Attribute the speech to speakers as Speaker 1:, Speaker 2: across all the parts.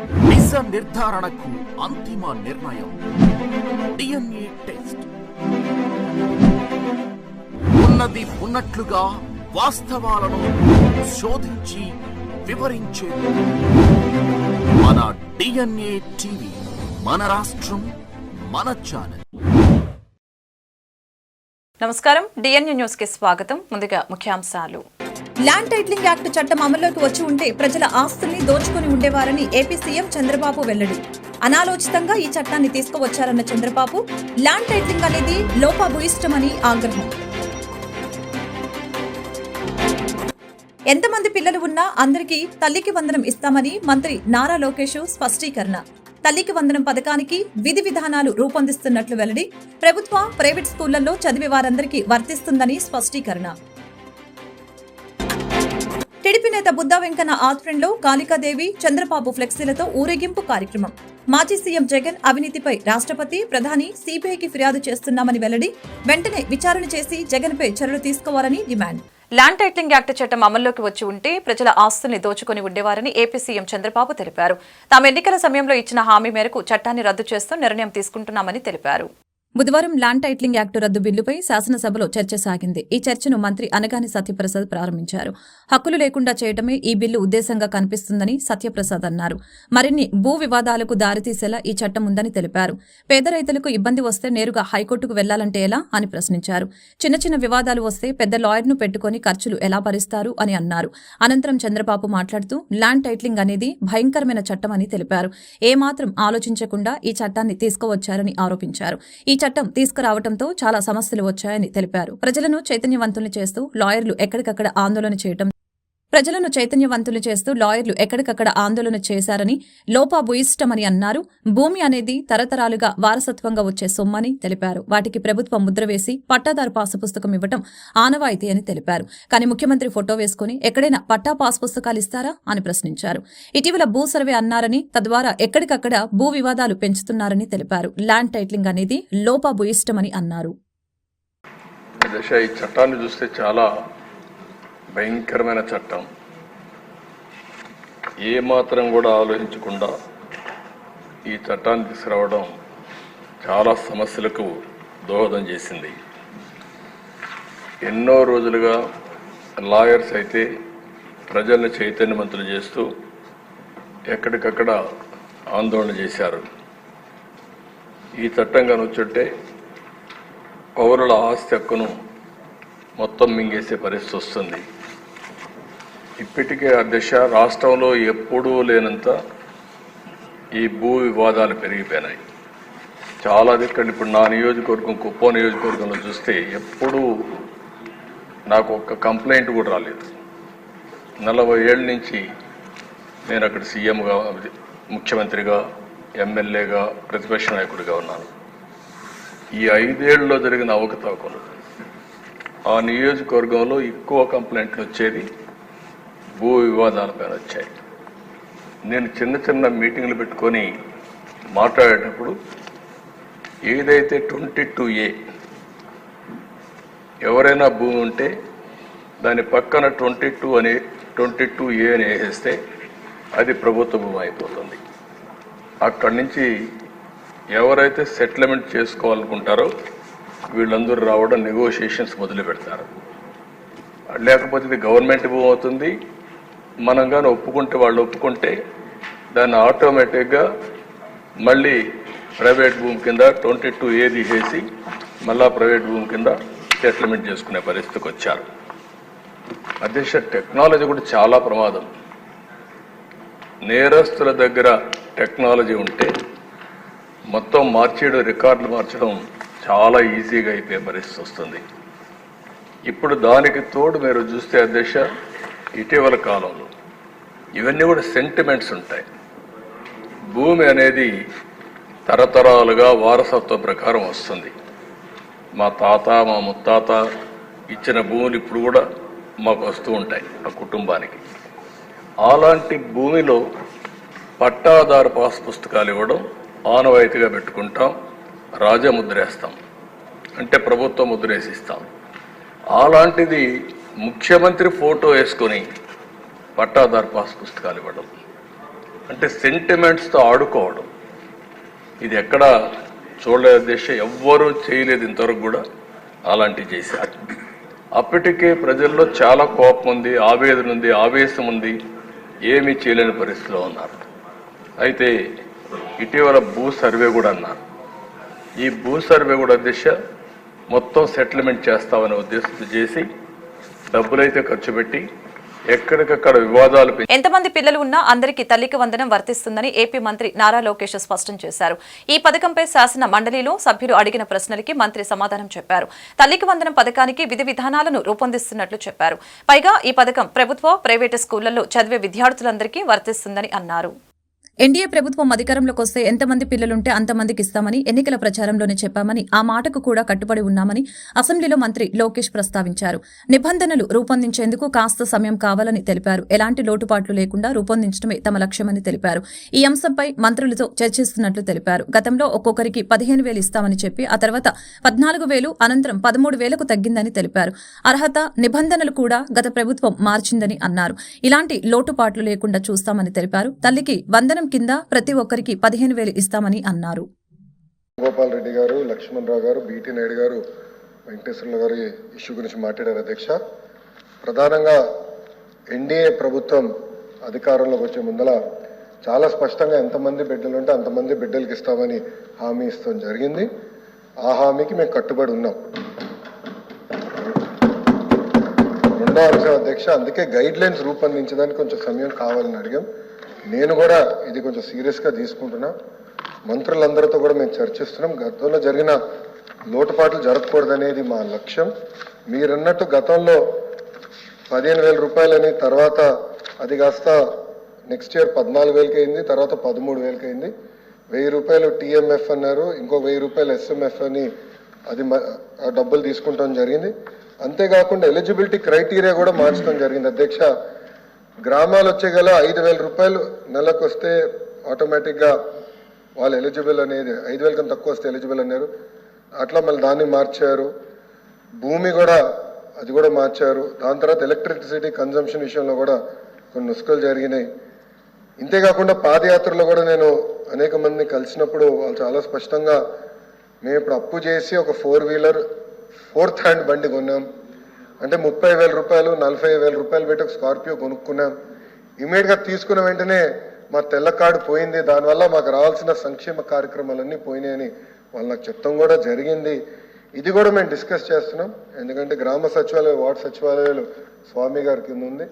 Speaker 1: నిజ నిర్ధారణకు అంతిమ నిర్ణయం DNA టెస్ట్. ఉన్నది ఉన్నట్లుగా వాస్తవాలను శోధించి వివరించేది మన DNA టీవీ. మన రాష్ట్రం, మన ఛానల్.
Speaker 2: నమస్కారం, DNA న్యూస్ కి స్వాగతం. ముందుగా ముఖ్యాంశాలు.
Speaker 3: ల్యాండ్ టైటిలింగ్ యాక్ట్ చట్టం అమల్లోకి వచ్చి ఉంటే ప్రజల ఆస్తుల్ని దోచుకుని ఉండేవారని ఏపీ సీఎం చంద్రబాబు వెల్లడి. అనాలోచితంగా ఈ చట్టాన్ని తీసుకువచ్చారన్న చంద్రబాబు, ల్యాండ్ టైటిలింగ్ అనేది లోపభూయిష్టమని ఆగ్రహం. ఎంతమంది పిల్లలు ఉన్నా అందరికీ తల్లికి వందనం ఇస్తామని మంత్రి నారా లోకేష్ స్పష్టీకరణ. తల్లికి వందనం పథకానికి విధి విధానాలు రూపొందిస్తున్నట్లు వెల్లడి. ప్రభుత్వ, ప్రైవేట్ స్కూళ్లలో చదివే వారందరికీ వర్తిస్తుందని స్పష్టీకరణ. టీడీపీ నేత బుద్దా వెంకన్న ఆధ్వర్యంలో కాళికాదేవి, చంద్రబాబు ఫ్లెక్సీలతో ఊరేగింపు కార్యక్రమం. మాజీ సీఎం జగన్ అవినీతిపై రాష్ట్రపతి, ప్రధాని, సిబిఐకి ఫిర్యాదు చేస్తున్నామని వెల్లడి. వెంటనే విచారణ చేసి జగన్పై చర్యలు తీసుకోవాలని డిమాండ్.
Speaker 2: ల్యాండ్ టైటిలింగ్ యాక్ట్ చట్టం అమల్లోకి వచ్చి ఉంటే ప్రజల ఆస్తుల్ని దోచుకుని ఉండేవారని ఏపీ సీఎం చంద్రబాబు తెలిపారు. తాము ఎన్నికల సమయంలో ఇచ్చిన హామీ మేరకు చట్టాన్ని రద్దు చేస్తూ నిర్ణయం తీసుకుంటున్నామని తెలిపారు. బుధవారం ల్యాండ్ టైటిలింగ్ యాక్టు రద్దు బిల్లుపై శాసనసభలో చర్చ సాగింది. ఈ చర్చను మంత్రి అనగాని సత్యప్రసాద్ ప్రారంభించారు. హక్కులు లేకుండా చేయడమే ఈ బిల్లు ఉద్దేశంగా కనిపిస్తుందని సత్యప్రసాద్ అన్నారు. మరిన్ని భూ వివాదాలకు దారితీసేలా ఈ చట్టం ఉందని తెలిపారు. పేద రైతులకు ఇబ్బంది వస్తే నేరుగా హైకోర్టుకు వెళ్లాలంటే ఎలా అని ప్రశ్నించారు. చిన్న చిన్న వివాదాలు వస్తే పెద్ద లాయర్ను పెట్టుకుని ఖర్చులు ఎలా భరిస్తారు అని అన్నారు. అనంతరం చంద్రబాబు మాట్లాడుతూ ల్యాండ్ టైటిలింగ్ అనేది భయంకరమైన చట్టం అని తెలిపారు. ఏమాత్రం ఆలోచించకుండా ఈ చట్టాన్ని తీసుకువచ్చారని ఆరోపించారు. ఈ చట్టం తీసుకురావడంతో చాలా సమస్యలు వచ్చాయని తెలిపారు. ప్రజలను చైతన్యవంతులు చేస్తూ లాయర్లు ఎక్కడికక్కడ ఆందోళన చేశారని, లోపభూయిష్టమని అన్నారు. భూమి అనేది తరతరాలుగా వారసత్వంగా వచ్చే సొమ్మని తెలిపారు. వాటికి ప్రభుత్వం ముద్ర వేసి పట్టాదారు పాసు పుస్తకం ఇవ్వడం ఆనవాయితీ అని తెలిపారు. కానీ ముఖ్యమంత్రి ఫోటో వేసుకుని ఎక్కడైనా పట్టా పాసు పుస్తకాలు ఇస్తారా అని ప్రశ్నించారు. ఇటీవల భూ సర్వే అన్నారని, తద్వారా ఎక్కడికక్కడ భూ వివాదాలు పెంచుతున్నారని తెలిపారు. ల్యాండ్ టైటిలింగ్ అనేది లోపభూయిష్టమని అన్నారు.
Speaker 4: ఈ చట్టాన్ని చూస్తే చాలా భయంకరమైన చట్టం. ఏమాత్రం కూడా ఆలోచించకుండా ఈ చట్టాన్ని తీసుకురావడం చాలా సమస్యలకు దోహదం చేసింది. ఎన్నో రోజులుగా లాయర్స్ అయితే ప్రజల్ని చైతన్యవంతులు చేస్తూ ఎక్కడికక్కడ ఆందోళన చేశారు. ఈ చట్టం కనుచుంటే పౌరుల ఆస్తి హక్కును మొత్తం మింగేసే పరిస్థితి వస్తుంది. ఇప్పటికే అధ్యక్ష, రాష్ట్రంలో ఎప్పుడూ లేనంత ఈ భూ వివాదాలు పెరిగిపోయినాయి. చాలా దిక్కలు. ఇప్పుడు నా నియోజకవర్గం, కుప్పం నియోజకవర్గంలో చూస్తే ఎప్పుడూ నాకు ఒక్క కంప్లైంట్ కూడా రాలేదు. 40 ఏళ్ళ నుంచి నేను అక్కడ సీఎంగా, ముఖ్యమంత్రిగా, ఎమ్మెల్యేగా, ప్రతిపక్ష నాయకుడిగా ఉన్నాను. ఈ 5 ఏళ్లలో జరిగిన అవకతవకలు, ఆ నియోజకవర్గంలో ఎక్కువ కంప్లైంట్లు వచ్చేది భూ వివాదాలపైన వచ్చాయి. నేను చిన్న చిన్న మీటింగ్లు పెట్టుకొని మాట్లాడేటప్పుడు ఏదైతే 22A ఎవరైనా భూమి ఉంటే దాని పక్కన 22A అని వేసేస్తే అది ప్రభుత్వ భూమి అయిపోతుంది. అక్కడి నుంచి ఎవరైతే సెటిల్మెంట్ చేసుకోవాలనుకుంటారో వీళ్ళందరూ రావడం, నెగోషియేషన్స్ మొదలు పెడతారు. లేకపోతే ఇది గవర్నమెంట్ భూమి అవుతుంది. మనం కానీ ఒప్పుకుంటే, వాళ్ళు ఒప్పుకుంటే దాన్ని ఆటోమేటిక్గా మళ్ళీ ప్రైవేట్ భూమి కింద 22A తీసేసి మళ్ళా ప్రైవేట్ భూమి కింద సెటిల్మెంట్ చేసుకునే పరిస్థితికి వచ్చారు. అధ్యక్ష, టెక్నాలజీ కూడా చాలా ప్రమాదం. నేరస్తుల దగ్గర టెక్నాలజీ ఉంటే మొత్తం మార్చేయడం, రికార్డులు మార్చడం చాలా ఈజీగా అయిపోయే పరిస్థితి వస్తుంది. ఇప్పుడు దానికి తోడు మీరు చూస్తే అధ్యక్ష, ఇటీవల కాలంలో ఇవన్నీ కూడా సెంటిమెంట్స్ ఉంటాయి. భూమి అనేది తరతరాలుగా వారసత్వ ప్రకారం వస్తుంది. మా తాత, మా ముత్తాత ఇచ్చిన భూములు ఇప్పుడు కూడా మాకు వస్తూ ఉంటాయి ఆ కుటుంబానికి. అలాంటి భూమిలో పట్టాదారు పాస్ పుస్తకాలు ఇవ్వడం ఆనవాయితీగా పెట్టుకుంటాం. రాజముద్రేస్తాం, అంటే ప్రభుత్వం ముద్రేసిస్తాం. అలాంటిది ముఖ్యమంత్రి ఫోటో వేసుకొని పట్టాదారు పాస్ పుస్తకాలు ఇవ్వడం, అంటే సెంటిమెంట్స్తో ఆడుకోవడం ఇది ఎక్కడ చూడలేదు అధ్యక్ష, ఎవ్వరూ చేయలేదు ఇంతవరకు కూడా అలాంటివి చేశారు. అప్పటికే ప్రజల్లో చాలా కోపం ఉంది, ఆవేదన ఉంది, ఆవేశం ఉంది, ఏమీ చేయలేని పరిస్థితిలో ఉన్నారు. అయితే ఇటీవల భూ సర్వే కూడా అన్నారు. ఈ భూ సర్వే కూడా దిశ మొత్తం సెటిల్మెంట్ చేస్తామనే ఉద్దేశంతో చేసి డబ్బులైతే ఖర్చు పెట్టి ఎక్కడికక్కడ వివాదాలు
Speaker 2: ఎంతమంది పిల్లలు ఉన్నా అందరికీ తల్లికి వందనం వర్తిస్తుందని ఏపీ మంత్రి నారా లోకేష్ స్పష్టం చేశారు. ఈ పథకంపై శాసన మండలిలో సభ్యులు అడిగిన ప్రశ్నలకి మంత్రి సమాధానం చెప్పారు. తల్లికి వందనం పథకానికి విధి విధానాలను రూపొందిస్తున్నట్లు చెప్పారు. పైగా ఈ పథకం ప్రభుత్వ, ప్రైవేటు స్కూళ్లలో చదివే విద్యార్థులందరికీ వర్తిస్తుందని అన్నారు.
Speaker 3: ఎన్డీఏ ప్రభుత్వం అధికారంలోకి వస్తే ఎంతమంది పిల్లలుంటే అంతమందికి ఇస్తామని ఎన్నికల ప్రచారంలోనే చెప్పామని, ఆ మాటకు కూడా కట్టుబడి ఉన్నామని అసెంబ్లీలో మంత్రి లోకేష్ ప్రస్తావించారు. నిబంధనలు రూపొందించేందుకు కాస్త సమయం కావాలని తెలిపారు. ఎలాంటి లోటుపాట్లు లేకుండా రూపొందించడమే తమ లక్ష్యమని తెలిపారు. ఈ అంశంపై మంత్రులతో చర్చిస్తున్నట్లు తెలిపారు. గతంలో ఒక్కొక్కరికి 15,000 ఇస్తామని చెప్పి ఆ తర్వాత 14,000, అనంతరం 13,000కు తగ్గిందని తెలిపారు. అర్హత నిబంధనలు కూడా గత ప్రభుత్వం మార్చిందని అన్నారు. ఇలాంటి లోటుపాట్లు లేకుండా చూస్తామని తెలిపారు. తల్లికి వందనం కింద ప్రతి ఒక్కరికి 15,000 ఇస్తామని అన్నారు.
Speaker 5: గోపాల్ రెడ్డి గారు, లక్ష్మణరావు గారు, బీటీ నాయుడు గారు, వెంకటేశ్వర్ల గారు ఇష్యూ గురించి మాట్లాడారు అధ్యక్ష. ప్రధానంగా ఎన్డీఏ ప్రభుత్వం అధికారంలోకి వచ్చే ముందల చాలా స్పష్టంగా ఎంతమంది బిడ్డలు ఉంటే అంతమంది బిడ్డలకి ఇస్తామని హామీ ఇస్తాం జరిగింది. ఆ హామీకి మేము కట్టుబడి ఉన్నాం. రెండో అంశం అధ్యక్ష, అందుకే గైడ్ లైన్స్ రూపొందించడానికి కొంచెం సమయం కావాలని అడిగాం. నేను కూడా ఇది కొంచెం సీరియస్గా తీసుకుంటున్నా. మంత్రులందరితో కూడా మేము చర్చిస్తున్నాం. గతంలో జరిగిన లోటుపాట్లు జరగకూడదనేది మా లక్ష్యం. మీరన్నట్టు గతంలో 15,000 రూపాయలని, తర్వాత అది కాస్త నెక్స్ట్ ఇయర్ 14,000కి అయింది, తర్వాత 13,000కి అయింది. 1,000 రూపాయలు టీఎంఎఫ్ అన్నారు, ఇంకో 1,000 రూపాయలు ఎస్ఎంఎఫ్ అని అది డబ్బులు తీసుకుంటాం జరిగింది. అంతేకాకుండా ఎలిజిబిలిటీ క్రైటీరియా కూడా మార్చడం జరిగింది అధ్యక్ష. గ్రామాలు వచ్చే గల 5,000 రూపాయలు నెలకు వస్తే ఆటోమేటిక్గా వాళ్ళు ఎలిజిబుల్ అనేది, 5,000 కన్నా తక్కువ వస్తే ఎలిజిబుల్ అన్నారు. అట్లా మళ్ళీ దాన్ని మార్చారు. భూమి కూడా అది కూడా మార్చారు. దాని తర్వాత ఎలక్ట్రిసిటీ కన్జంప్షన్ విషయంలో కూడా కొన్ని నుస్ఖలు జరిగినాయి. ఇంతేకాకుండా పాదయాత్రలో కూడా నేను అనేక మందిని కలిసినప్పుడు వాళ్ళు చాలా స్పష్టంగా, మేము ఇప్పుడు అప్పు చేసి ఒక 4-వీలర్ 4th హ్యాండ్ బండి కొన్నాం అంటే 30,000 రూపాయలు, 40,000 రూపాయలు పెట్టి ఒక స్కార్పియో కొనుక్కున్నాం. ఇమీడియట్గా తీసుకున్న వెంటనే మా తెల్ల కార్డు పోయింది, దానివల్ల మాకు రావాల్సిన సంక్షేమ కార్యక్రమాలన్నీ పోయినాయని వాళ్ళు నాకు చెప్తాం కూడా జరిగింది. ఇది కూడా మేము డిస్కస్ చేస్తున్నాం. ఎందుకంటే గ్రామ సచివాలయం, వార్డు సచివాలయాలు స్వామి గారి కింద ఉంది,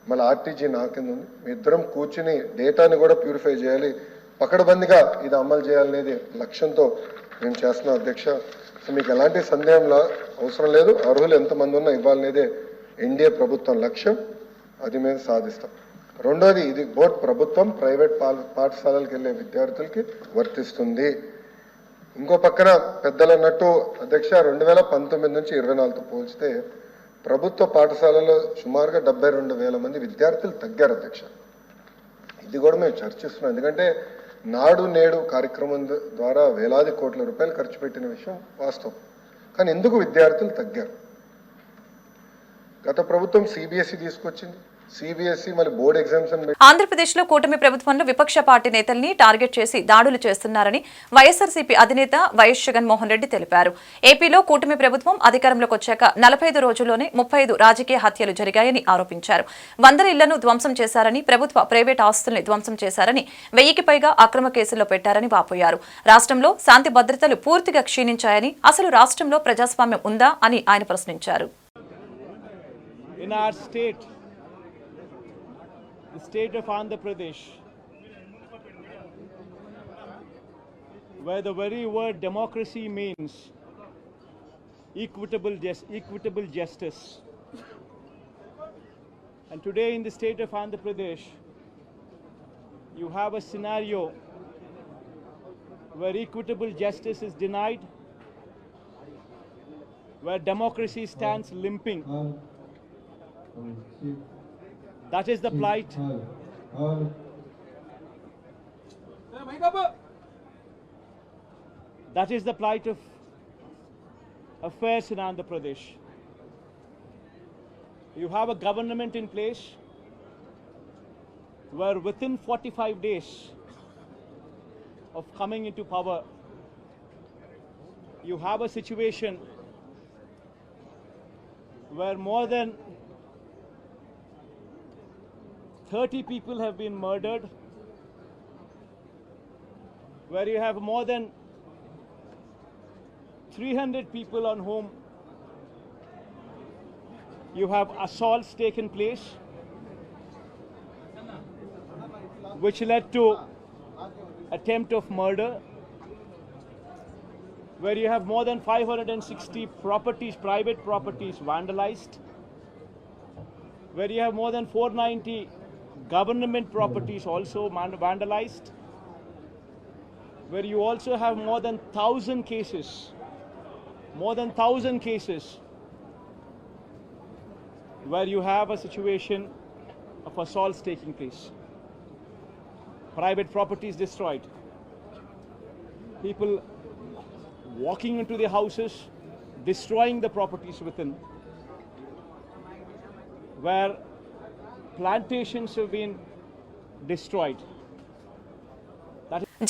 Speaker 5: మళ్ళీ ఆర్టీజీ నా కింద ఉంది. మీ ఇద్దరం కూర్చుని డేటాని కూడా ప్యూరిఫై చేయాలి, పకడ్బందీగా ఇది అమలు చేయాలనేది లక్ష్యంతో మేము చేస్తున్నాం అధ్యక్ష. సో మీకు ఎలాంటి సందేహంలో అవసరం లేదు. అర్హులు ఎంతమంది ఉన్నా ఇవ్వాలనేదే ఎన్డీఏ ప్రభుత్వం లక్ష్యం. అది మేము సాధిస్తాం. రెండోది, ఇది బోత్ ప్రభుత్వం, ప్రైవేట్ పాఠశాలలకు వెళ్ళే విద్యార్థులకి వర్తిస్తుంది. ఇంకో పక్కన పెద్దలు అన్నట్టు అధ్యక్ష, 2019 నుంచి 24తో పోల్చితే ప్రభుత్వ పాఠశాలలో సుమారుగా 72,000 మంది విద్యార్థులు తగ్గారు అధ్యక్ష. ఇది కూడా మేము చర్చిస్తున్నాం. ఎందుకంటే నాడు నేడు కార్యక్రమం ద్వారా వేలాది కోట్ల రూపాయలు ఖర్చు పెట్టిన విషయం వాస్తవం. కానీ ఎందుకు విద్యార్థులు తగ్గారు? గత ప్రభుత్వం సిబిఎస్ఈ తీసుకొచ్చింది, సిబిఎస్ఈ మళ్ళీ బోర్డు ఎగ్జామ్స్.
Speaker 2: ఆంధ్రప్రదేశ్లో కూటమి ప్రభుత్వంలో విపక్ష పార్టీ నేతల్ని టార్గెట్ చేసి దాడులు చేస్తున్నారని వైఎస్ఆర్సీపీ అధినేత వైఎస్ జగన్మోహన్ రెడ్డి తెలిపారు. ఏపీలో కూటమి ప్రభుత్వం అధికారంలోకి వచ్చాక 45 రోజుల్లోనే 35 రాజకీయ హత్యలు జరిగాయని ఆరోపించారు. 100 ఇళ్లను ధ్వంసం చేశారని, ప్రభుత్వ, ప్రైవేట్ ఆస్తుల్ని ధ్వంసం చేశారని, 1000కి పైగా అక్రమ కేసుల్లో పెట్టారని వాపోయారు. రాష్ట్రంలో శాంతి భద్రతలు పూర్తిగా క్షీణించాయని, అసలు రాష్ట్రంలో ప్రజాస్వామ్యం ఉందా అని ఆయన ప్రశ్నించారు.
Speaker 6: The state of Andhra Pradesh, where the very word democracy means equitable justice. And today in the state of Andhra Pradesh, you have a scenario where equitable justice is denied, where democracy stands limping. That is the plight. That is the plight of affairs in Andhra Pradesh. You have a government in place where within 45 days of coming into power, you have a situation where more than 30 people have been murdered, where you have more than 300 people on whom you have assaults taken place, which led to attempt of murder, where you have more than 560 properties, private properties vandalized, where you have more than 490 government properties also vandalized, where you also have more than 1,000 cases, where you have a situation of assaults taking place, private properties destroyed, people walking into the houses, destroying the properties within, where plantations have been destroyed.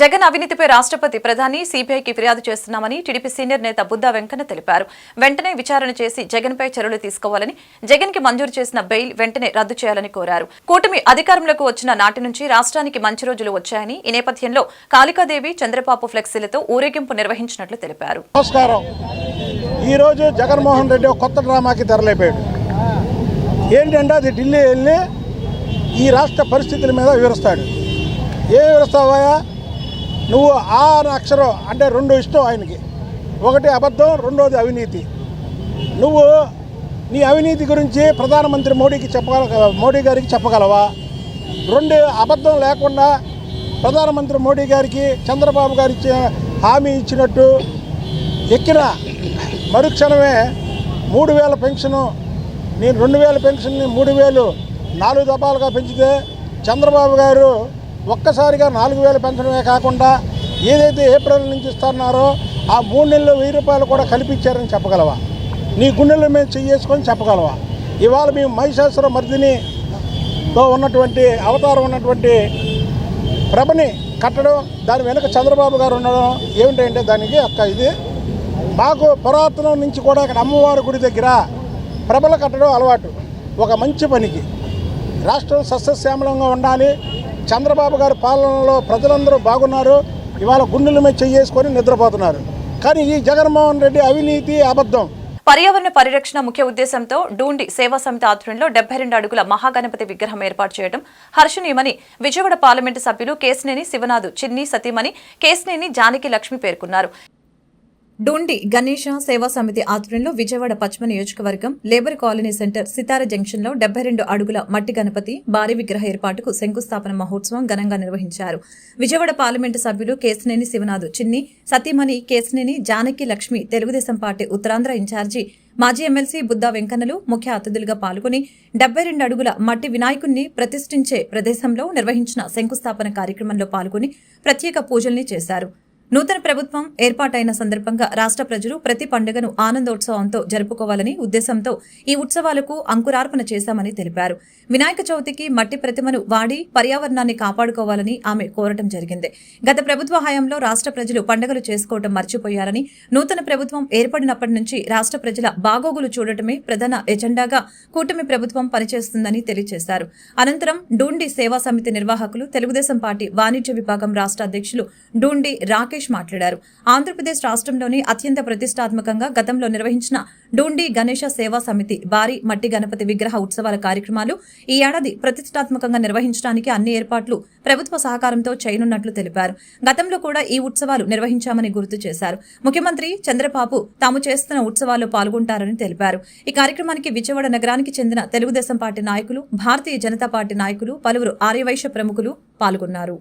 Speaker 2: Jagan అవినీతిపై రాష్ట్రపతి ప్రధాని సిబిఐకి ఫిర్యాదు చేస్తున్నామని TDP senior నేత బుద్దా వెంకన్న తెలిపారు. వెంటనే విచారణ చేసి జగన్పై చర్యలు తీసుకోవాలని, జగన్కి మంజూరు చేసిన బెయిల్ వెంటనే రద్దు చేయాలని కోరారు. కూటమి అధికారంలోకి వచ్చిన నాటి నుంచి రాష్ట్రానికి మంచి రోజులు వచ్చాయని, ఈ నేపథ్యంలో కాళికాదేవి చంద్రబాబు ఫ్లెక్సీలతో ఊరేగింపు నిర్వహించినట్లు తెలిపారు.
Speaker 7: నమస్కారం. ఈరోజు జగన్మోహన్ రెడ్డి ఒక కొత్త డ్రామాకి తెరలేపాడు. ఏంటంటే అది ఢిల్లీ వెళ్ళి ఈ రాష్ట్ర పరిస్థితుల మీద వివరిస్తాడు. ఏం వివరిస్తావా? నువ్వు ఆ అక్షరం అంటే రెండు ఇష్టం ఆయనకి. ఒకటి అబద్ధం, రెండోది అవినీతి. నువ్వు నీ అవినీతి గురించి ప్రధానమంత్రి మోడీ గారికి చెప్పగలవా? రెండు అబద్ధం లేకుండా ప్రధానమంత్రి మోడీ గారికి చంద్రబాబు గారు హామీ ఇచ్చినట్టు ఎక్కిన మరుక్షణమే 3,000 పెన్షను, నేను 2,000 పెన్షన్ని 3,000 4 దఫాలుగా పెంచితే చంద్రబాబు గారు ఒక్కసారిగా 4,000 పెన్షనే కాకుండా ఏదైతే ఏప్రిల్ నుంచి ఇస్తున్నారో ఆ 3 నెలలు 1,000 రూపాయలు కూడా కల్పించారని చెప్పగలవా? నీ గుండెల్లో మేము చేసుకొని చెప్పగలవా? ఇవాళ మేము మహిషాసుర మర్దినితో ఉన్నటువంటి అవతారం ఉన్నటువంటి ప్రభని కట్టడం, దాని వెనుక చంద్రబాబు గారు ఉండడం ఏమిటంటే దానికి ఇది మాకు పురాతనం నుంచి కూడా ఇక్కడ అమ్మవారి గుడి దగ్గర ప్రభలు కట్టడం అలవాటు. ఒక మంచి పనికి రాష్ట్రం సస్యశ్యామలంగా ఉండాలి, చంద్రబాబు గారి పాలనలో ప్రజలందరూ బాగున్నారు, ఇవాళ గుండెల మీద చేసుకొని నిద్రపోతున్నారు. కానీ ఈ జగన్మోహన్ రెడ్డి అవినీతి, అబద్ధం.
Speaker 2: పర్యావరణ పరిరక్షణ ముఖ్య ఉద్దేశంతో డూండి సేవా సమితి ఆధ్వర్యంలో 72 అడుగుల మహాగణపతి విగ్రహం ఏర్పాటు చేయడం హర్షణీయమని విజయవాడ పార్లమెంటు సభ్యులు కేశినేని శివనాథ్, చిన్ని సతీమణి కేశినేని జానకి లక్ష్మి పేర్కొన్నారు.
Speaker 3: డూండి గణేష సేవా సమితి ఆధ్వర్యంలో విజయవాడ పశ్చిమ నియోజకవర్గం labour colony centre Sitara junction లో 72 అడుగుల మట్టి గణపతి భారీ విగ్రహ ఏర్పాటుకు శంకుస్థాపన మహోత్సవం ఘనంగా నిర్వహించారు. విజయవాడ పార్లమెంటు సభ్యులు కేశినేని శివనాథ్, చిన్ని సతీమణి కేశినేని జానకి లక్ష్మి, తెలుగుదేశం పార్టీ ఉత్తరాంధ్ర ఇన్ఛార్జి మాజీ ఎమ్మెల్సీ బుద్దా వెంకన్నలు ముఖ్య అతిథులుగా పాల్గొని 72 అడుగుల మట్టి వినాయకుణ్ణి ప్రతిష్ఠించే ప్రదేశంలో నిర్వహించిన శంకుస్థాపన కార్యక్రమంలో పాల్గొని ప్రత్యేక పూజల్ని చేశారు. నూతన ప్రభుత్వం ఏర్పాటైన సందర్భంగా రాష్ట్ర ప్రజలు ప్రతి పండుగను ఆనందోత్సవంతో జరుపుకోవాలని ఉద్దేశంతో ఈ ఉత్సవాలకు అంకురార్పణ చేశామని తెలిపారు. వినాయక చవితికి మట్టి ప్రతిమను వాడి పర్యావరణాన్ని కాపాడుకోవాలని ఆమె కోరటం జరిగింది. గత ప్రభుత్వ హయాంలో రాష్ట్ర ప్రజలు పండుగలు చేసుకోవడం మర్చిపోయారని, నూతన ప్రభుత్వం ఏర్పడినప్పటి నుంచి రాష్ట్ర ప్రజల బాగోగులు చూడటమే ప్రధాన ఎజెండాగా కూటమి ప్రభుత్వం పనిచేస్తుందని తెలియజేశారు. అనంతరం డూండి సేవా సమితి నిర్వాహకులు, తెలుగుదేశం పార్టీ వాణిజ్య విభాగం రాష్ట్ర అధ్యక్షులు డూండి రాకేష్ మాట్లాడారు. ఆంధ్రప్రదేశ్ రాష్ట్రంలోని అత్యంత ప్రతిష్టాత్మకంగా గతంలో నిర్వహించిన డూండి గణేష సేవా సమితి భారీ మట్టి గణపతి విగ్రహ ఉత్సవాల కార్యక్రమాలు ఈ ఏడాది ప్రతిష్టాత్మకంగా నిర్వహించడానికి అన్ని ఏర్పాట్లు ప్రభుత్వ సహకారంతో చేయనున్నట్లు తెలిపారు. గతంలో కూడా ఈ ఉత్సవాలు నిర్వహించామని గుర్తు చేశారు. ముఖ్యమంత్రి చంద్రబాబు తాము చేస్తున్న ఉత్సవాల్లో పాల్గొంటారని తెలిపారు. ఈ కార్యక్రమానికి విజయవాడ నగరానికి చెందిన తెలుగుదేశం పార్టీ నాయకులు, భారతీయ జనతా పార్టీ నాయకులు, పలువురు ఆర్యవైశ్య ప్రముఖులు పాల్గొన్నారు.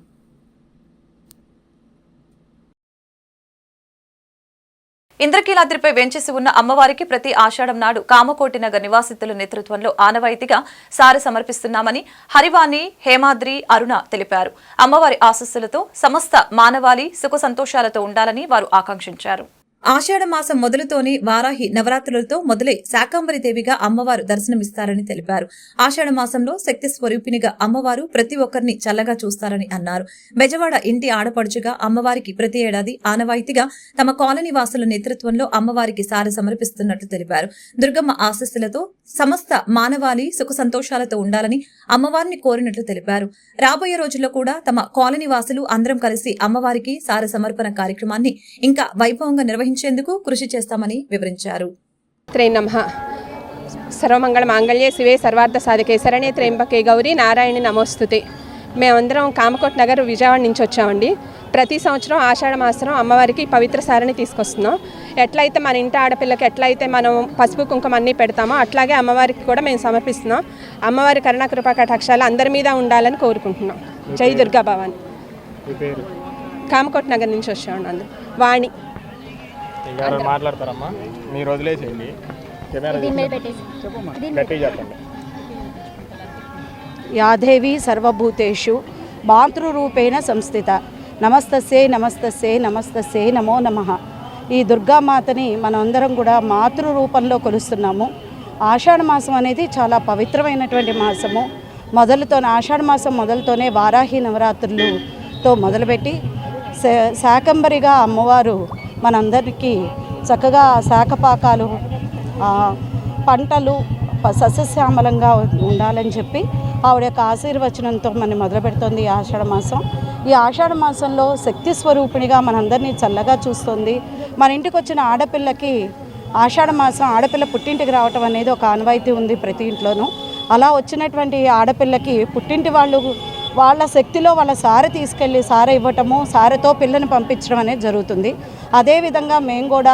Speaker 3: ఇంద్రకీలాద్రిపై వెంచేసి ఉన్న అమ్మవారికి ప్రతి ఆషాఢం నాడు కామకోటి నగర్ నివాసితుల నేతృత్వంలో ఆనవాయితీగా సారె సమర్పిస్తున్నామని హరివాణి, హేమాద్రి, అరుణ తెలిపారు. అమ్మవారి ఆశీస్సులతో సమస్త మానవాళి సుఖ సంతోషాలతో ఉండాలని వారు ఆకాంక్షించారు. ఆషాఢ మాసం మొదలుతోనే వారాహి నవరాత్రులతో మొదలై శాకంబరి దేవిగా అమ్మవారు దర్శనమిస్తారని తెలిపారు. ఆషాఢ మాసంలో శక్తి స్వరూపినిగా అమ్మవారు ప్రతి ఒక్కరిని చల్లగా చూస్తారని అన్నారు. బెజవాడ ఇంటి ఆడపడుచుగా అమ్మవారికి ప్రతి ఏడాది ఆనవాయితీగా తమ కాలనీ వాసుల నేతృత్వంలో అమ్మవారికి సారె సమర్పిస్తున్నట్లు తెలిపారు. దుర్గమ్మ ఆశీస్సులతో సమస్త మానవాళి సుఖ సంతోషాలతో ఉండాలని అమ్మవారిని కోరినట్లు తెలిపారు. రాబోయే రోజుల్లో కూడా తమ కాలనీ వాసులు అందరం కలిసి అమ్మవారికి సారె సమర్పణ కార్యక్రమాన్ని ఇంకా వైభవంగా నిర్వహించేందుకు కృషి చేస్తామని వివరించారు.
Speaker 8: సర్వమంగళ మాంగళ్యే శివే సర్వార్థ సాధకే శరణే త్రయంబకే గౌరీ నారాయణి నమోస్తుతే. మేమందరం కామకోట్ నగర్ విజయవాడ నుంచి వచ్చామండి. ప్రతి సంవత్సరం ఆషాఢ మాసం అమ్మవారికి పవిత్ర సారిని తీసుకొస్తున్నాం. ఎట్లయితే మన ఇంటి ఆడపిల్లకి ఎట్లయితే మనం పసుపు కుంకుమ అన్నీ పెడతామో అట్లాగే అమ్మవారికి కూడా మేము సమర్పిస్తున్నాం. అమ్మవారి కరుణా కృపా కటాక్షాలు అందరి మీద ఉండాలని కోరుకుంటున్నాం. జై దుర్గా భవాని. కామకోట్ నగర్ నుంచి వచ్చామండి. అందరూ వాణి
Speaker 9: మాట్లాడతారమ్మా, మీరు వదిలేసేయండి.
Speaker 10: యాదేవి సర్వభూతేషు మాతృరూపేణ సంస్థిత. నమస్తస్యై నమస్తస్యై నమస్తస్యై నమో నమః. ఈ దుర్గామాతని మనమందరం కూడా మాతృ రూపంలో కొలుస్తున్నాము. ఆషాఢ మాసం అనేది చాలా పవిత్రమైనటువంటి మాసము. ఆషాఢ మాసం మొదలుతోనే వారాహి నవరాత్రులతో మొదలుపెట్టి శాకంబరిగా అమ్మవారు మనందరికీ చక్కగా శాఖపాకాలు పంటలు సస్యశ్యామలంగా ఉండాలని చెప్పి ఆవిడ యొక్క ఆశీర్వచనంతో మనం మొదలు పెడుతుంది ఈ ఆషాఢ మాసం. ఈ ఆషాఢ మాసంలో శక్తి స్వరూపిణిగా మనందరినీ చల్లగా చూస్తుంది. మన ఇంటికి వచ్చిన ఆడపిల్లకి ఆషాఢ మాసం ఆడపిల్ల పుట్టింటికి రావటం అనేది ఒక ఆనవాయితీ ఉంది ప్రతి ఇంట్లోనూ. అలా వచ్చినటువంటి ఆడపిల్లకి పుట్టింటి వాళ్ళ శక్తిలో వాళ్ళ సారె తీసుకెళ్ళి సారె ఇవ్వటము, సారెతో పిల్లని పంపించడం అనేది జరుగుతుంది. అదేవిధంగా మేము కూడా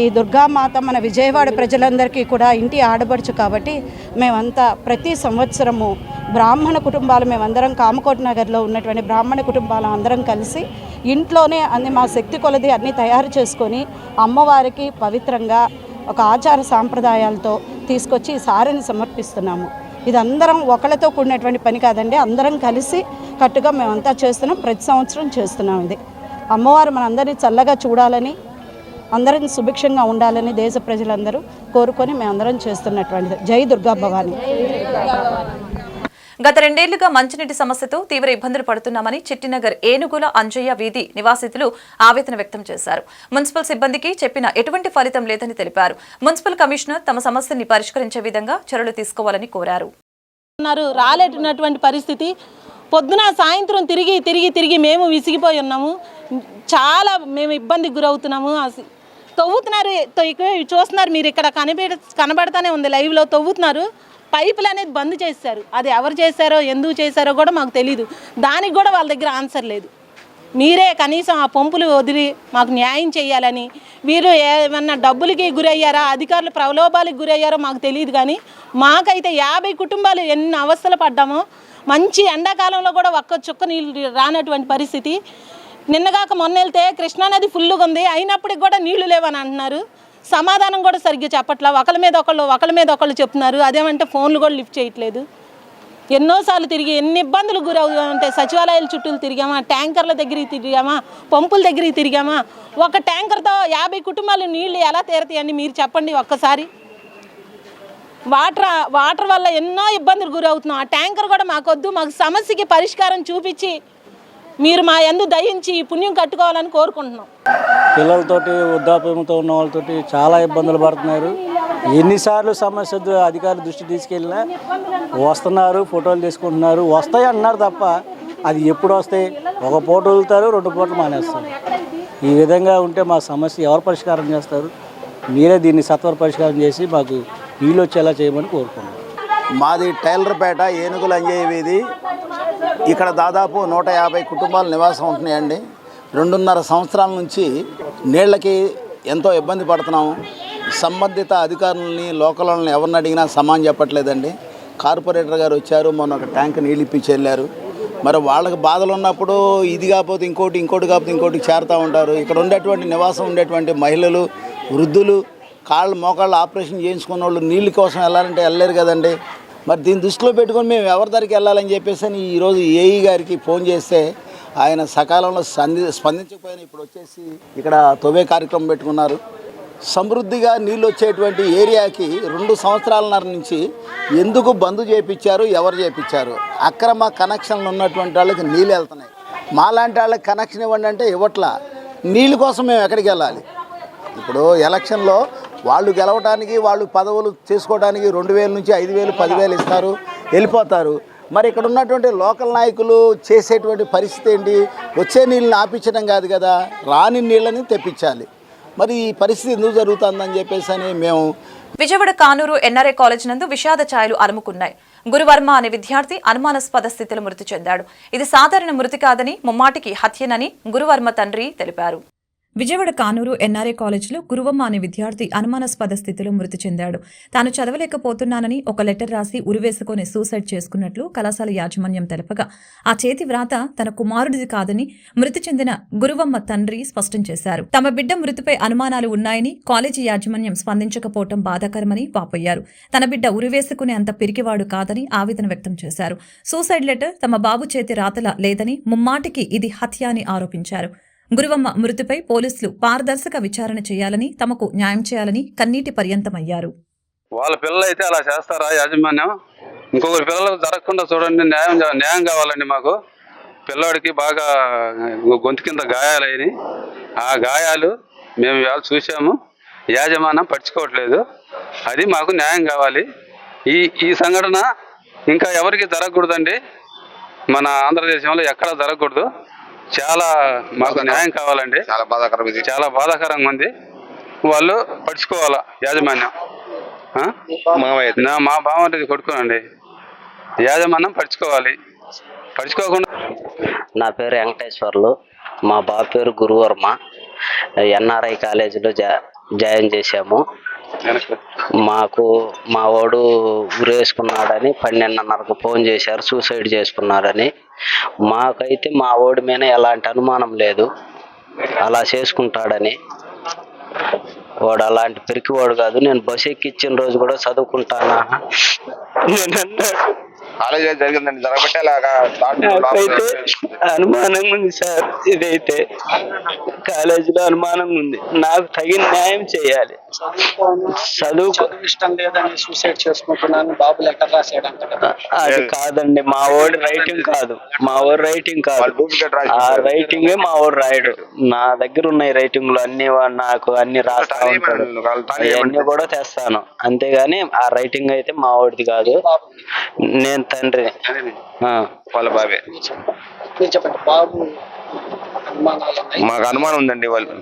Speaker 10: ఈ దుర్గామాత మన విజయవాడ ప్రజలందరికీ కూడా ఇంటి ఆడబడుచు కాబట్టి మేమంతా ప్రతి సంవత్సరము బ్రాహ్మణ కుటుంబాలు మేమందరం కామకోట నగర్లో ఉన్నటువంటి బ్రాహ్మణ కుటుంబాలు అందరం కలిసి ఇంట్లోనే అన్ని మా శక్తి కొలది అన్నీ తయారు చేసుకొని అమ్మవారికి పవిత్రంగా ఒక ఆచార సాంప్రదాయాలతో తీసుకొచ్చి సారెని సమర్పిస్తున్నాము. ఇది అందరం ఒకళ్ళతో కూడినటువంటి పని కాదండి, అందరం కలిసి కట్టుగా మేమంతా చేస్తున్నాం. ప్రతి సంవత్సరం చేస్తున్నాం. ఇది అమ్మవారు మనందరినీ చల్లగా చూడాలని, అందరిని సుభిక్షంగా ఉండాలని దేశ ప్రజలందరూ కోరుకొని మేమందరం చేస్తున్నటువంటిది. జై దుర్గా భవాని.
Speaker 2: గత 2 ఏళ్లుగా మంచినీటి సమస్యతో తీవ్ర ఇబ్బందులు పడుతున్నామని చిట్టినగర్ ఏనుగుల అంజయ్య వీధి నివాసితులు ఆవేదన వ్యక్తం చేశారు. మున్సిపల్ సిబ్బందికి చెప్పిన ఎటువంటి ఫలితం లేదని తెలిపారు. మున్సిపల్ కమిషనర్ తమ సమస్యని పరిష్కరించే విధంగా చర్యలు తీసుకోవాలని కోరారు.
Speaker 11: రాలేటటువంటి పరిస్థితి, పొద్దున సాయంత్రం తిరిగి మేము విసిగిపోయి ఉన్నాము. చాలా మేము ఇబ్బందికి గురవుతున్నాము. తవ్వుతున్నారు, చూస్తున్నారు మీరు, ఇక్కడ కనబడతానే ఉంది లైవ్లో. తవ్వుతున్నారు, పైపులు అనేది బంద్ చేశారు. అది ఎవరు చేశారో ఎందుకు చేశారో కూడా మాకు తెలీదు. దానికి కూడా వాళ్ళ దగ్గర ఆన్సర్ లేదు. మీరే కనీసం ఆ పంపులు వదిలి మాకు న్యాయం చేయాలని. వీరు ఏమన్నా డబ్బులకి గురయ్యారా, అధికారులు ప్రలోభాలకు గురయ్యారో మాకు తెలియదు. కానీ మాకైతే 50 కుటుంబాలు ఎన్ని అవస్థలు పడ్డామో. మంచి ఎండాకాలంలో కూడా ఒక్క చుక్క నీళ్ళు రానటువంటి పరిస్థితి. నిన్నగాక మొన్న వెళ్తే కృష్ణానది ఫుల్గా ఉంది, అయినప్పటికి కూడా నీళ్లు లేవని అంటున్నారు. సమాధానం కూడా సరిగ్గా చెప్పట్లా. ఒకళ్ళ మీద ఒకళ్ళు చెప్తున్నారు. అదేమంటే ఫోన్లు కూడా లిఫ్ట్ చేయట్లేదు. ఎన్నోసార్లు తిరిగి ఎన్ని ఇబ్బందులు గురవుతాయి. సచివాలయాల చుట్టూ తిరిగామా, ట్యాంకర్ల దగ్గరికి తిరిగామా, పంపుల దగ్గరికి తిరిగామా. ఒక ట్యాంకర్తో 50 కుటుంబాలు నీళ్లు ఎలా తీరతాయండి మీరు చెప్పండి ఒక్కసారి. వాటర్ వల్ల ఎన్నో ఇబ్బందులు గురవుతున్నాం. ఆ ట్యాంకర్ కూడా మాకొద్దు. మాకు సమస్యకి పరిష్కారం చూపించి మీరు మా యందు దయించి పుణ్యం కట్టుకోవాలని కోరుకుంటున్నాం.
Speaker 12: పిల్లలతోటి వృద్ధాప్యంతో ఉన్న వాళ్ళతోటి చాలా ఇబ్బందులు పడుతున్నారు. ఎన్నిసార్లు సమస్య అధికారుల దృష్టి తీసుకెళ్ళినా వస్తున్నారు, ఫోటోలు తీసుకుంటున్నారు, వస్తాయి అన్నారు తప్ప అది ఎప్పుడు వస్తాయి? ఒక పూట వదులుతారు, 2 పూటలు మానేస్తారు. ఈ విధంగా ఉంటే మా సమస్య ఎవరు పరిష్కారం చేస్తారు? మీరే దీన్ని సత్వర పరిష్కారం చేసి మాకు నీళ్ళు వచ్చేలా చేయమని కోరుకుంటున్నాం.
Speaker 13: మాది టైలర్పేట ఏనుగుల అంజయ్య వీధి. ఇక్కడ దాదాపు 150 కుటుంబాలు నివాసం ఉంటున్నాయండి. 2.5 సంవత్సరాల నుంచి నీళ్ళకి ఎంతో ఇబ్బంది పడుతున్నాము. సంబంధిత అధికారులని, లోకల్ వాళ్ళని ఎవరిని అడిగినా సమానం చెప్పట్లేదండి. కార్పొరేటర్ గారు వచ్చారు, మొన్న ఒక ట్యాంక్ నీళ్ళు ఇప్పించి వెళ్ళారు. మరి వాళ్ళకి బాధలు ఉన్నప్పుడు ఇది కాకపోతే ఇంకోటి కాకపోతే ఇంకోటి చేరుతూ ఉంటారు. ఇక్కడ ఉండేటువంటి నివాసం ఉండేటువంటి మహిళలు, వృద్ధులు, మోకాళ్ళు ఆపరేషన్ చేయించుకున్న వాళ్ళు నీళ్ళ కోసం వెళ్ళాలంటే వెళ్ళలేరు కదండి. మరి దీన్ని దృష్టిలో పెట్టుకొని మేము ఎవరి దగ్గరికి వెళ్ళాలని చెప్పేసి ఈరోజు ఏఈ గారికి ఫోన్ చేస్తే ఆయన సకాలంలో స్పందించకపోయినా ఇప్పుడు వచ్చేసి ఇక్కడ తవ్వే కార్యక్రమం పెట్టుకున్నారు. సమృద్ధిగా నీళ్ళు వచ్చేటువంటి ఏరియాకి 2 సంవత్సరాలన్నర నుంచి ఎందుకు బంద్ చేయించారు, ఎవరు చేయించారు? అక్రమ కనెక్షన్లు ఉన్నటువంటి వాళ్ళకి నీళ్ళు వెళ్తున్నాయి. మాలాంటి వాళ్ళకి కనెక్షన్ ఇవ్వండి అంటే ఇవ్వట్లా. నీళ్ళ కోసం మేము ఎక్కడికి వెళ్ళాలి? ఇప్పుడు ఎలక్షన్లో వాళ్ళు గెలవడానికి, వాళ్ళు పదవులు చేసుకోవడానికి 2,000 నుంచి 5,000, 10,000 ఇస్తారు, వెళ్ళిపోతారు. మరి ఇక్కడ ఉన్నటువంటి లోకల్ నాయకులు చేసేటువంటి పరిస్థితి ఏంటి? వచ్చే నీళ్ళని ఆపించడం కాదు కదా, రాని నీళ్ళని తెప్పించాలి. మరి ఈ పరిస్థితి ఎందుకు జరుగుతుందని చెప్పేసి అని మేము
Speaker 2: విజయవాడ కానూరు ఎన్ఆర్ఐ కాలేజ్ నందు విషాద ఛాయలు అలుముకున్నాయి. గురువర్మ అనే విద్యార్థి అనుమానాస్పద స్థితిలో మృతి చెందాడు. ఇది సాధారణ మృతి కాదని, ముమ్మాటికి హత్యనని గురువర్మ తండ్రి తెలిపారు. విజయవాడ కానూరు ఎన్ఆర్ఐ కాలేజీలో గురువమ్మ అనే విద్యార్థి అనుమానాస్పద స్థితిలో మృతి చెందాడు. తాను చదవలేకపోతున్నానని ఒక లెటర్ రాసి ఉరివేసుకుని సూసైడ్ చేసుకున్నట్లు కళాశాల యాజమాన్యం తెలపగా, ఆ చేతి వ్రాత తన కుమారుడిది కాదని మృతి చెందిన గురువమ్మ తండ్రి స్పష్టం చేశారు. తమ బిడ్డ మృతిపై అనుమానాలు ఉన్నాయని కాలేజీ యాజమాన్యం స్పందించకపోవడం బాధాకరమని వాపోయారు. తన బిడ్డ ఉరివేసుకునే అంత పిరికివాడు కాదని ఆవేదన వ్యక్తం చేశారు. సూసైడ్ లెటర్ తమ బాబు చేతి రాతలా లేదని, ముమ్మాటికి ఇది హత్య అని ఆరోపించారు. గురువమ్మ మృతిపై పోలీసులు పారదర్శక విచారణ చేయాలని, తమకు న్యాయం చేయాలని కన్నీటి పర్యంతమయ్యారు.
Speaker 9: వాళ్ళ పిల్లలు అయితే అలా చేస్తారా యాజమాన్యం? ఇంకొకరి పిల్లలకు జరగకుండా చూడండి. న్యాయం కావాలండి మాకు. పిల్లవాడికి బాగా గొంతు కింద గాయాలైనవి. ఆ గాయాలు మేము ఇవాళ చూసాము. యాజమాన్యం పట్టించుకోవట్లేదు. అది మాకు న్యాయం కావాలి. ఈ సంఘటన ఇంకా ఎవరికి జరగకూడదండి. మన ఆంధ్రదేశంలో ఎక్కడా జరగకూడదు. చాలా మాకు న్యాయం కావాలండి. చాలా బాధాకరంగా ఉంది. వాళ్ళు పట్టించుకోవాలా యాజమాన్యం. మా బావమరిది కొడుకునండి. యాజమాన్యం పట్టించుకోవాలి. పట్టించుకోకుండా.
Speaker 14: నా పేరు వెంకటేశ్వర్లు. మా బాబు పేరు గురువర్మ. ఎన్ఆర్ఐ కాలేజీలో జాయిన్ చేశాము. మాకు మా వాడు ఉరేసుకున్నాడని 12:30కు ఫోన్ చేశారు, సూసైడ్ చేసుకున్నారని. మాకైతే మా వాడి మీద ఎలాంటి అనుమానం లేదు, అలా చేసుకుంటాడని. వాడు అలాంటి పిరికివాడు కాదు. నేను బస్సు ఎక్కిచ్చిన రోజు కూడా చదువుకుంటానా
Speaker 15: కాలేజీ జరిగిందండి, జరగబట్టే
Speaker 14: అనుమానంగా ఉంది సార్. ఇదైతే కాలేజీలో అనుమానంగా ఉంది. నాకు తగిన న్యాయం చేయాలి. చదువు
Speaker 12: ఇష్టం లేదని సూసైడ్ చేసుకుంటున్నాను బాబు లెటర్ రాసాడంట కదా.
Speaker 14: అది కాదండి, మా వాడి రైటింగ్ కాదు. ఆ రైటింగే మా వాడు రాయడు. నా దగ్గర ఉన్నాయి రైటింగ్లు అన్ని. నాకు అన్ని రాస్తా ఉంటాడు. అవన్నీ కూడా తెస్తాను. అంతేగాని ఆ రైటింగ్ అయితే మా వాడిది కాదు. నేను తండ్రి,
Speaker 15: వాళ్ళ బాబే.
Speaker 12: చెప్పండి బాబు.
Speaker 15: మాకు అనుమానం ఉందండి. వాళ్ళు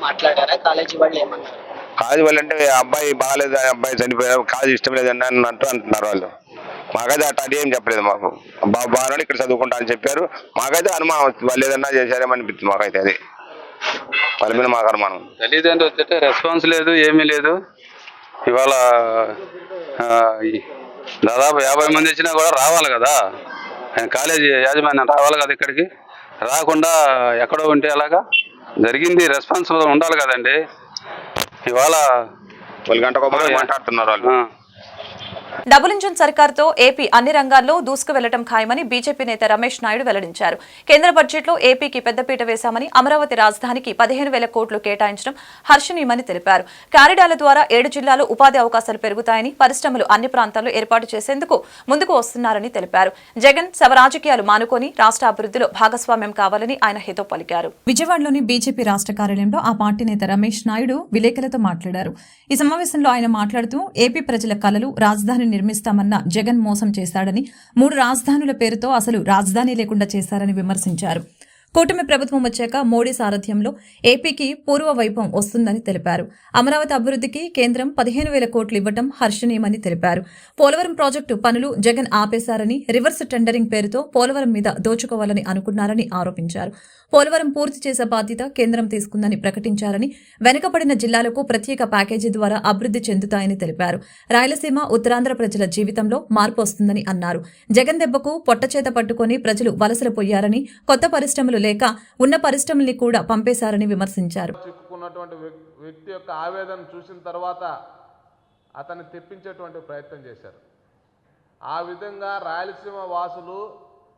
Speaker 12: మాట్లాడారా? కాలేజీ వాళ్ళు ఏమన్నారు?
Speaker 15: కాదు వాళ్ళంటే అబ్బాయి బాగాలేదు, అబ్బాయి చనిపోయారు, కాదు ఇష్టం లేదండి అంటున్నారు వాళ్ళు. మాకైతే అట్లా ఏం చెప్పలేదు. మాకు బాబు బాగా ఇక్కడ చదువుకుంటా అని చెప్పారు. మాకైతే అనుమానం వాళ్ళు ఏదన్నా చేశారేమో అనిపిస్తుంది. మాకైతే అది వాళ్ళ మీద మాకు అనుమానం.
Speaker 9: తల్లిదండ్రులు వచ్చే రెస్పాన్స్ లేదు, ఏమీ లేదు. ఇవాళ దాదాపు 50 మంది వచ్చినా కూడా రావాలి కదా. కాలేజీ యాజమాన్యం రావాలి కదా. ఇక్కడికి రాకుండా ఎక్కడో ఉంటే అలాగా జరిగింది. రెస్పాన్స్ ఉండాలి కదండి. ఇవాళ
Speaker 15: వాళ్ళు గంట కొబ్బరి మాట్లాడుతున్నారు వాళ్ళు.
Speaker 2: డబుల్ ఇంజన్ సర్కార్తో ఏపీ అన్ని రంగాల్లో దూసుకు వెళ్లడం ఖాయమని బీజేపీ నేత రమేష్ నాయుడు వెల్లడించారు. కేంద్ర బడ్జెట్లో ఏపీకి పెద్దపీట వేశామని, అమరావతి రాజధానికి 15,000 కోట్లు కేటాయించడం హర్షణీయమని తెలిపారు. కారిడార్ల ద్వారా 7 జిల్లాల్లో ఉపాధి అవకాశాలు పెరుగుతాయని, పరిశ్రమలు అన్ని ప్రాంతాల్లో ఏర్పాటు చేసేందుకు ముందుకు వస్తున్నారని తెలిపారు. జగన్ శవరాజకీయాలు మానుకొని రాష్ట్ర అభివృద్ధిలో భాగస్వామ్యం కావాలని ఆయన హితో పలికారు. విజయవాడలోని బీజేపీ రాష్ట్ర కార్యాలయంలో ఆ పార్టీ నేత రమేష్ నాయుడు విలేకరులతో మాట్లాడారు. ఈ సమావేశంలో ఆయన మాట్లాడుతూ ఏపీ ప్రజల కలలు రాజధాని నిర్మిస్తామన్న జగన్ మోసం చేశాడని, 3 రాజధానుల పేరుతో అసలు రాజధాని లేకుండా చేశారని విమర్శించారు. కూటమి ప్రభుత్వం వచ్చాక మోడీ సారథ్యంలో ఏపీకి పూర్వ వైభవం వస్తుందని తెలిపారు. అమరావతి అభివృద్ధికి కేంద్రం 15,000 కోట్లు ఇవ్వడం హర్షణీయమని తెలిపారు. పోలవరం ప్రాజెక్టు పనులు జగన్ ఆపేశారని, రివర్స్ టెండరింగ్ పేరుతో పోలవరం మీద దోచుకోవాలని అనుకున్నారని ఆరోపించారు. పోలవరం పూర్తి చేసే బాధ్యత కేంద్రం తీసుకుందని ప్రకటించారని, వెనుకబడిన జిల్లాలకు ప్రత్యేక ప్యాకేజీ ద్వారా అభివృద్ధి చెందుతాయని తెలిపారు. రాయలసీమ, ఉత్తరాంధ్ర ప్రజల జీవితంలో మార్పు వస్తుందని అన్నారు. జగన్ దెబ్బకు పొట్టచేత పట్టుకుని ప్రజలు వలసలు పోయారని, కొత్త పరిశ్రమలు లేక ఉన్న పరిశ్రమల్ని కూడా పంపేశారని విమర్శించారు.
Speaker 16: చిక్కుకున్నటువంటి వ్యక్తి యొక్క ఆవేదన చూసిన తర్వాత అతన్ని తెప్పించేటువంటి ప్రయత్నం చేశారు. ఆ విధంగా రాయలసీమ వాసులు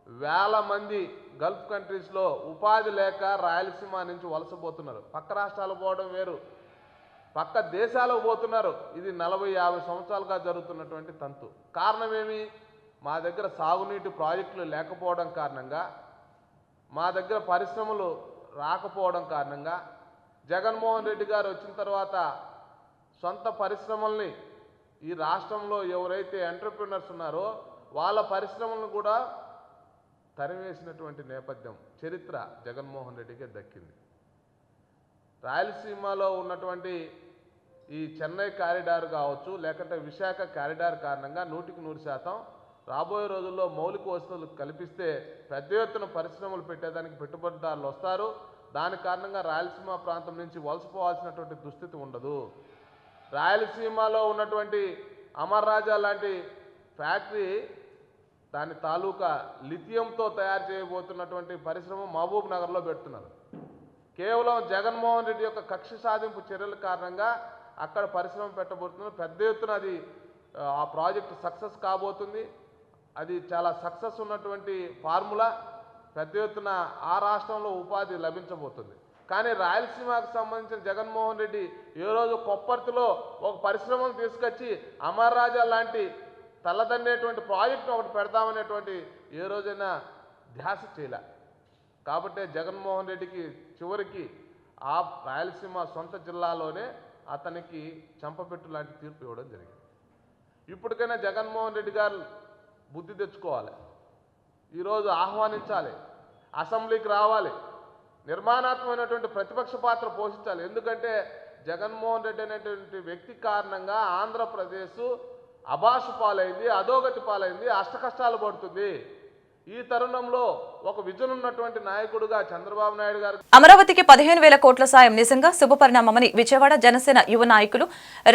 Speaker 16: వేల మంది గల్ఫ్ కంట్రీస్లో ఉపాధి లేక రాయలసీమ నుంచి వలసపోతున్నారు. పక్క రాష్ట్రాలు పోవడం వేరు, పక్క దేశాలకు పోతున్నారు. ఇది 40-50 సంవత్సరాలుగా జరుగుతున్నటువంటి తంతు. కారణమేమి? మా దగ్గర సాగునీటి ప్రాజెక్టులు లేకపోవడం కారణంగా, మా దగ్గర పరిశ్రమలు రాకపోవడం కారణంగా, జగన్మోహన్ రెడ్డి గారు వచ్చిన తర్వాత సొంత పరిశ్రమల్ని ఈ రాష్ట్రంలో ఎవరైతే ఎంటర్‌ప్రెన్యూర్స్ ఉన్నారో వాళ్ళ పరిశ్రమలను కూడా తరివేసినటువంటి నేపథ్యం, చరిత్ర జగన్మోహన్ రెడ్డికే దక్కింది. రాయలసీమలో ఉన్నటువంటి ఈ చెన్నై కారిడార్ కావచ్చు, లేకుంటే విశాఖ కారిడార్ కారణంగా 100% రాబోయే రోజుల్లో మౌలిక వసతులు కల్పిస్తే పెద్ద ఎత్తున పరిశ్రమలు పెట్టేదానికి పెట్టుబడిదారులు వస్తారు. దాని కారణంగా రాయలసీమ ప్రాంతం నుంచి వలసపోవాల్సినటువంటి దుస్థితి ఉండదు. రాయలసీమలో ఉన్నటువంటి అమర్ రాజా లాంటి ఫ్యాక్టరీ దాని తాలూకా లిథియంతో తయారు చేయబోతున్నటువంటి పరిశ్రమ మహబూబ్ నగర్లో పెడుతున్నారు. కేవలం జగన్మోహన్ రెడ్డి యొక్క కక్ష సాధింపు చర్యల కారణంగా అక్కడ పరిశ్రమ పెట్టబోతున్నారు. పెద్ద ఎత్తున అది ఆ ప్రాజెక్టు సక్సెస్ కాబోతుంది. అది చాలా సక్సెస్ ఉన్నటువంటి ఫార్ములా. పెద్ద ఎత్తున ఆ రాష్ట్రంలో ఉపాధి లభించబోతుంది. కానీ రాయలసీమకు సంబంధించిన జగన్మోహన్ రెడ్డి ఏ రోజు కొప్పర్తిలో ఒక పరిశ్రమను తీసుకొచ్చి అమర్ రాజా లాంటి తల్లదన్నేటువంటి ప్రాజెక్టును ఒకటి పెడతామనేటువంటి ఏ రోజైనా ధ్యాస చేయలే. కాబట్టి జగన్మోహన్ రెడ్డికి చివరికి ఆ రాయలసీమ సొంత జిల్లాలోనే అతనికి చంపపెట్టు లాంటి తీర్పు ఇవ్వడం జరిగింది. ఇప్పటికైనా జగన్మోహన్ రెడ్డి గారు బుద్ధి తెచ్చుకోవాలి. ఈరోజు ఆహ్వానించాలి, అసెంబ్లీకి రావాలి, నిర్మాణాత్మకమైనటువంటి ప్రతిపక్ష పాత్ర పోషించాలి. ఎందుకంటే జగన్మోహన్ రెడ్డి అనేటువంటి వ్యక్తి కారణంగా ఆంధ్రప్రదేశ్ అభాసు పాలైంది, అధోగతి పాలైంది, అష్టకష్టాలు పడుతుంది. ఈ తరుణంలో ఒక విజన్ ఉన్నటువంటి నాయకుడుగా చంద్రబాబు నాయుడు గారు
Speaker 2: అమరావతికి 15,000 కోట్ల సాయం నిజంగా శుభపరిణామమని విజయవాడ జనసేన యువ నాయకులు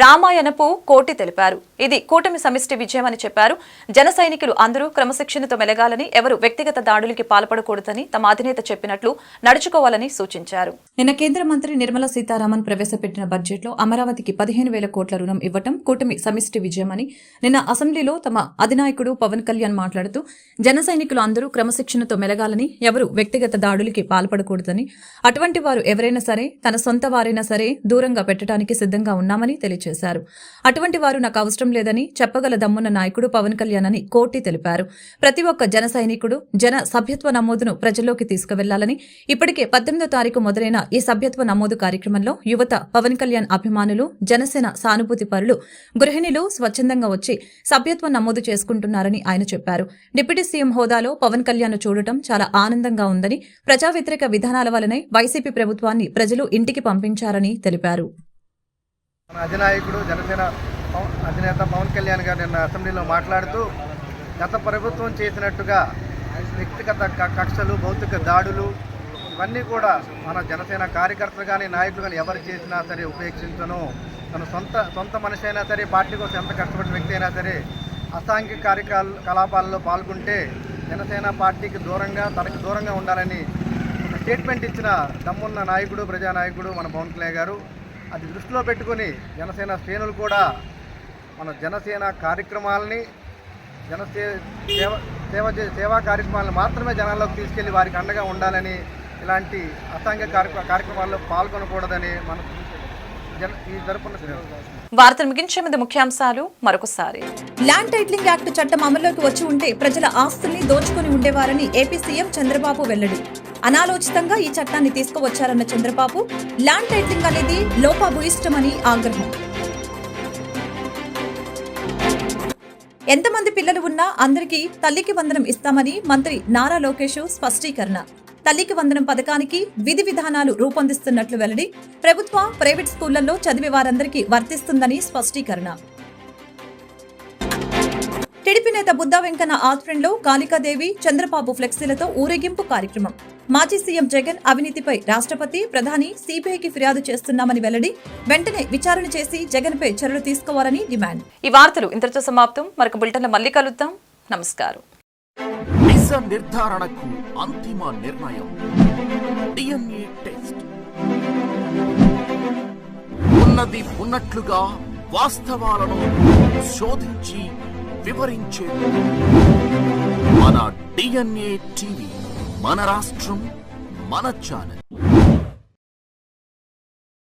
Speaker 2: రామాయణపు కోటి తెలిపారు. ఇది కూటమి సమిష్టి విజయమని చెప్పారు. జన సైనికులు అందరూ క్రమశిక్షణతో మెలగాలని, ఎవరు వ్యక్తిగత దాడులకి పాల్పడకూడదని తమ అధినేత చెప్పినట్లు నడుచుకోవాలని సూచించారు. నిన్న కేంద్ర మంత్రి నిర్మలా సీతారామన్ ప్రవేశపెట్టిన బడ్జెట్లో అమరావతికి 15,000 కోట్ల రుణం ఇవ్వటం కూటమి సమిష్టి విజయమని నిన్న అసెంబ్లీలో తమ అధినాయకుడు పవన్ కళ్యాణ్ మాట్లాడుతూ జన సైనికులు అందరూ క్రమశిక్షణతో మెలగాలని, ఎవరు వ్యక్తిగత దాడులకి పాల్పడకూడదని, అటువంటి వారు ఎవరైనా సరే తన సొంత వారైనా సరే దూరంగా పెట్టడానికి సిద్ధంగా ఉన్నామని తెలియజేశారు. అటువంటి వారు నాకు అవసరం లేదని చెప్పగల దమ్మున్న నాయకుడు పవన్ కళ్యాణ్ అని కోటి తెలిపారు. ప్రతి ఒక్క జన సైనికుడు జన సభ్యత్వ నమోదును ప్రజల్లోకి తీసుకువెళ్లాలని, ఇప్పటికే 18వ తారీఖు మొదలైన ఈ సభ్యత్వ నమోదు కార్యక్రమంలో యువత, పవన్ కళ్యాణ్ అభిమానులు, జనసేన సానుభూతి పరులు, గృహిణులు స్వచ్ఛందంగా వచ్చి సభ్యత్వం నమోదు చేసుకుంటున్నారని ఆయన చెప్పారు. డిప్యూటీ సీఎం హోదాలో పవన్ కళ్యాణ్ చూడటం చాలా ఆనందంగా ఉందని, ప్రజా వ్యతిరేక విధానాల వల్లనే వైసీపీ ప్రభుత్వాన్ని ప్రజలు ఇంటికి పంపించారని తెలిపారు.
Speaker 17: అధినాయకుడు జనసేన అధినేత పవన్ కళ్యాణ్ గారు నిన్న అసెంబ్లీలో మాట్లాడుతూ గత ప్రభుత్వం చేసినట్టుగా వ్యక్తిగత కక్షలు, భౌతిక దాడులు ఇవన్నీ కూడా మన జనసేన కార్యకర్తలు కానీ నాయకులు కానీ ఎవరు చేసినా సరే ఉపేక్షించను. తన సొంత మనిషి అయినా సరే, పార్టీ కోసం ఎంత కష్టపడిన వ్యక్తి అయినా సరే అసాంఘిక కార్యకలాపాల్లో పాల్గొంటే జనసేన పార్టీకి దూరంగా, తనకు దూరంగా ఉండాలని ఒక స్టేట్మెంట్ ఇచ్చిన దమ్మున్న నాయకుడు, ప్రజానాయకుడు మన పవన్ కళ్యాణ్ గారు. అది దృష్టిలో పెట్టుకుని జనసేన శ్రేణులు కూడా మన జనసేన కార్యక్రమాలని, సేవా కార్యక్రమాలను మాత్రమే జనాల్లోకి తీసుకెళ్లి వారికి అండగా ఉండాలని, ఇలాంటి అసాంఘిక కార్యక్రమాల్లో పాల్గొనకూడదని మన ఈ జరుపుకున్న
Speaker 2: వార్తలు ముగించే ముందు ముఖ్యాంశాలు మరొకసారి.
Speaker 3: ల్యాండ్ టైటిలింగ్ యాక్ట్ చట్టం అమల్లోకి వచ్చి ఉంటే ప్రజల ఆస్తుల్ని దోచుకుని ఉండేవారని ఏపీ సీఎం చంద్రబాబు వెల్లడి. అనాలోచితంగా ఈ చట్టాన్ని తీసుకువచ్చారన్న చంద్రబాబు, ల్యాండ్ టైటిలింగ్ అనేది లోపభూయిష్టమని ఆగ్రహం. ఎంతమంది పిల్లలు ఉన్నా అందరికీ తల్లికి వందనం ఇస్తామని మంత్రి నారా లోకేష్ స్పష్టీకరణ. తల్లికి వందనం పథకానికి విధి విధానాలు రూపొందిస్తున్నట్లు వెల్లడి. ప్రభుత్వ, ప్రైవేట్ స్కూళ్లలో చదివే వారందరికీ వర్తిస్తుందని స్పష్టీకరణ. టీడీపీ నేత బుద్దా వెంకన్న ఆధ్వర్యంలో కాళికాదేవి, చంద్రబాబు ఫ్లెక్సీలతో ఊరేగింపు కార్యక్రమం. మాజీ సీఎం జగన్ అవినీతిపై రాష్ట్రపతి, ప్రధాని సీబీఐకి ఫిర్యాదు చేస్తున్నామని వెల్లడి. వెంటనే విచారణ చేసి జగన్పై చర్యలు తీసుకోవాలని డిమాండ్.
Speaker 2: ఈ వార్తలు ఇంతటితో సమాప్తం. మరొక బులెటిన్లో మళ్ళీ కలుద్దాం. నమస్కారం.
Speaker 1: నిజ నిర్ధారణకు అంతిమ నిర్ణయం డిఎన్ఏ టెస్ట్. ఉన్నది ఉన్నట్లుగా వాస్తవాలను శోధించి వివరించేది మన DNA TV, మన రాష్ట్రం మన ఛానల్.